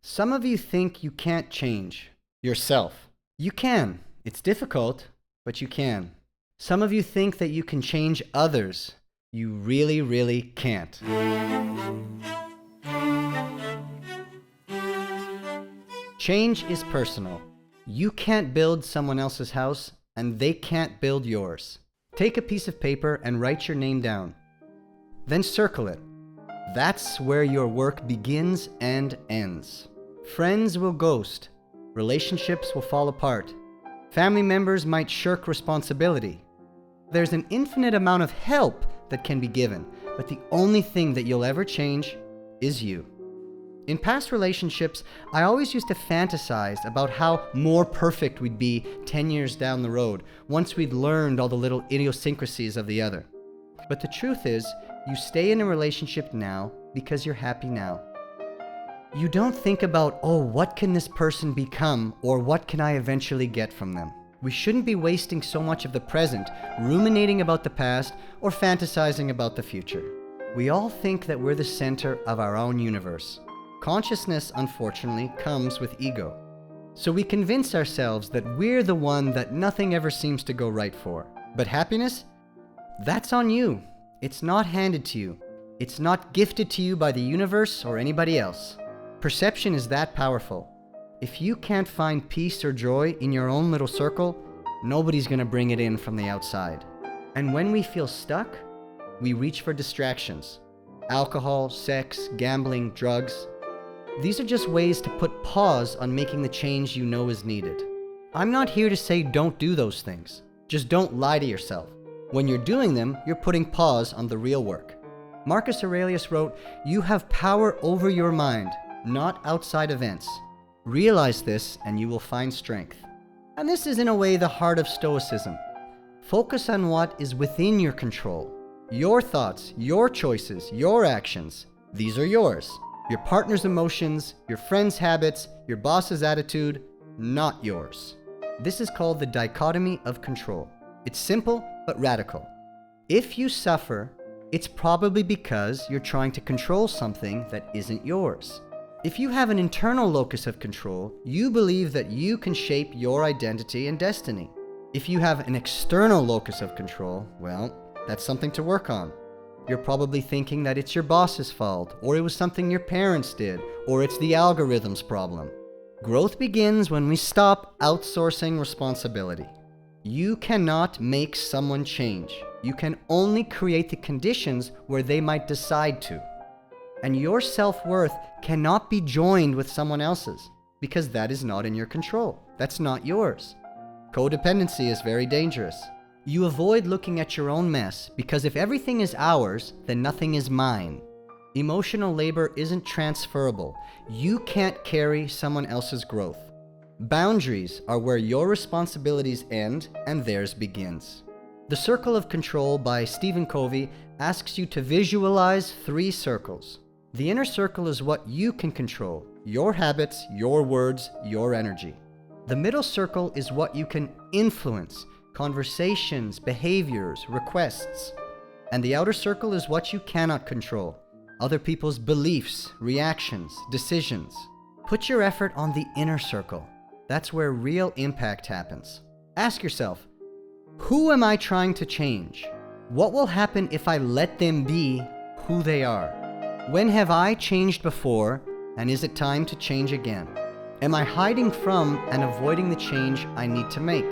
Some of you think you can't change yourself. You can. It's difficult, but you can. Some of you think that you can change others. You really, really can't. Change is personal. You can't build someone else's house, and they can't build yours. Take a piece of paper and write your name down. Then circle it. That's where your work begins and ends. Friends will ghost. Relationships will fall apart. Family members might shirk responsibility. There's an infinite amount of help that can be given, but the only thing that you'll ever change is you. In past relationships, I always used to fantasize about how more perfect we'd be 10 years down the road, once we'd learned all the little idiosyncrasies of the other. But the truth is, you stay in a relationship now because you're happy now. You don't think about, oh, what can this person become, or what can I eventually get from them? We shouldn't be wasting so much of the present, ruminating about the past, or fantasizing about the future. We all think that we're the center of our own universe. Consciousness, unfortunately, comes with ego. So we convince ourselves that we're the one that nothing ever seems to go right for. But happiness? That's on you. It's not handed to you. It's not gifted to you by the universe or anybody else. Perception is that powerful. If you can't find peace or joy in your own little circle, nobody's gonna bring it in from the outside. And when we feel stuck, we reach for distractions. Alcohol, sex, gambling, drugs. These are just ways to put pause on making the change you know is needed. I'm not here to say don't do those things. Just don't lie to yourself. When you're doing them, you're putting pause on the real work. Marcus Aurelius wrote, "You have power over your mind, not outside events. Realize this and you will find strength." And this is in a way the heart of stoicism. Focus on what is within your control. Your thoughts, your choices, your actions. These are yours. Your partner's emotions, your friend's habits, your boss's attitude, not yours. This is called the dichotomy of control. It's simple but radical. If you suffer, it's probably because you're trying to control something that isn't yours. If you have an internal locus of control, you believe that you can shape your identity and destiny. If you have an external locus of control, well, that's something to work on. You're probably thinking that it's your boss's fault, or it was something your parents did, or it's the algorithm's problem. Growth begins when we stop outsourcing responsibility. You cannot make someone change. You can only create the conditions where they might decide to. And your self-worth cannot be joined with someone else's, because that is not in your control. That's not yours. Codependency is very dangerous. You avoid looking at your own mess, because if everything is ours, then nothing is mine. Emotional labor isn't transferable. You can't carry someone else's growth. Boundaries are where your responsibilities end and theirs begins. The Circle of Control by Stephen Covey asks you to visualize 3 circles. The inner circle is what you can control, your habits, your words, your energy. The middle circle is what you can influence, conversations, behaviors, requests. And the outer circle is what you cannot control, other people's beliefs, reactions, decisions. Put your effort on the inner circle. That's where real impact happens. Ask yourself, who am I trying to change? What will happen if I let them be who they are? When have I changed before, and is it time to change again? Am I hiding from and avoiding the change I need to make?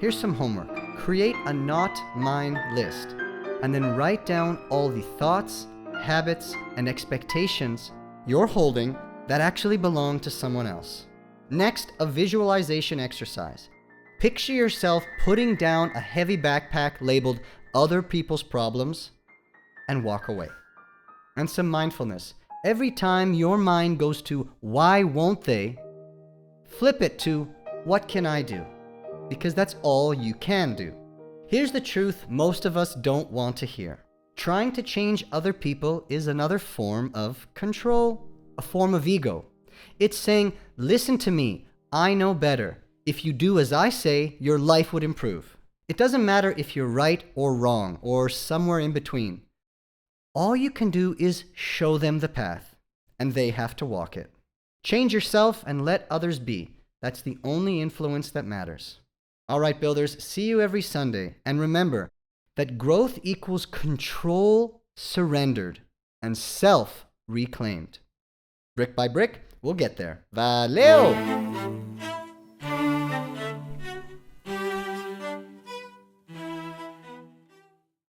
Here's some homework. Create a not mine list, and then write down all the thoughts, habits, and expectations you're holding that actually belong to someone else. Next, a visualization exercise. Picture yourself putting down a heavy backpack labeled other people's problems and walk away. And some mindfulness. Every time your mind goes to why won't they, flip it to what can I do? Because that's all you can do. Here's the truth most of us don't want to hear. Trying to change other people is another form of control, a form of ego. It's saying, listen to me, I know better. If you do as I say, your life would improve. It doesn't matter if you're right or wrong, or somewhere in between. All you can do is show them the path, and they have to walk it. Change yourself and let others be. That's the only influence that matters. All right, builders, see you every Sunday. And remember that growth equals control surrendered and self reclaimed. Brick by brick, we'll get there. Valeu!